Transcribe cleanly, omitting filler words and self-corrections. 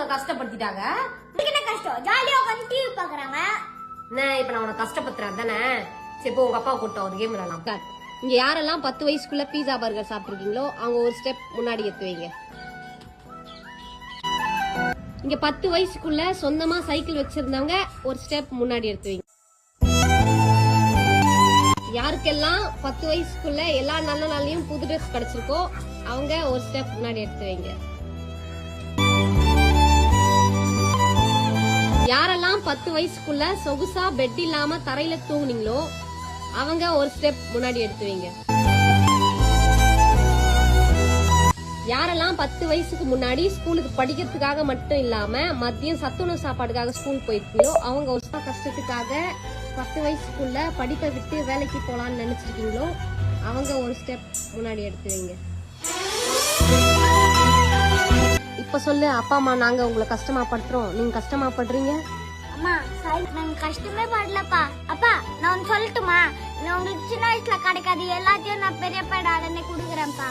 உன்னை கஷ்டப்படுத்திட்டாங்க. என்ன கஷ்டம்? ஜாலியா உட்காந்து டிவி பாக்குறாங்க. இப்ப நான் உன்னை கஷ்டப்படுத்துறேன் தானே? சரி இப்போ உங்க அப்பா கூட்டம் ஒரு கேம் விளையாடலாம். இங்க யாரெல்லாம் 10 வயசுக்குள்ள பீஸா பர்கர் சாப்பிட்டுருக்கீங்களோ அவங்க ஒரு ஸ்டெப் முன்னாடி எடுத்து வைங்க. இங்க 10 வயசுக்குள்ள சொந்தமா சைக்கிள் வச்சிருந்தவங்க ஒரு ஸ்டெப் முன்னாடி எடுத்து வைங்க. யாருக்கெல்லாம் 10 வயசுக்குள்ள எல்லா நல்ல நாளையும் புது ட்ரெஸ் கிடைச்சிருக்கோ அவங்க ஒரு ஸ்டெப் முன்னாடி எடுத்து வைங்க. யாரெல்லாம் 10 வயசுக்குள்ள சொகுசா பெட் இல்லாம தரையில தூங்குனீங்களோ அவங்க ஒரு ஸ்டெப் முன்னாடி எடுத்து வைங்க. யாரெல்லாம் 10 வயசுக்கு முன்னாடி ஸ்கூலுக்கு படிக்கிறதுக்காக மட்டும் இல்லாம மதியம் சத்துணவு சாப்பாடுக்காக ஸ்கூல் போயிருக்கீங்களோ அவங்க ஒரு கஷ்டத்துக்காக 10 வயசுக்குள்ள படிப்பை விட்டு வேலைக்கு போலான்னு நினைச்சிருக்கீங்களோ அவங்க ஒரு ஸ்டெப் முன்னாடி எடுத்து வைங்க. இப்ப சொல்லு, அப்பா அம்மா நாங்க உங்களை கஷ்டமா படுத்துறோம், நீங்க கஷ்டமா படுறீங்க. அம்மா நாங்க கஷ்டமே படலப்பா. அப்பா நான் சொல்லட்டுமா, நான் உங்களுக்கு சின்ன வயசுல கிடைக்காது எல்லாத்தையும் நான் பெரிய பையன் உடனே குடுக்குறேன்ப்பா.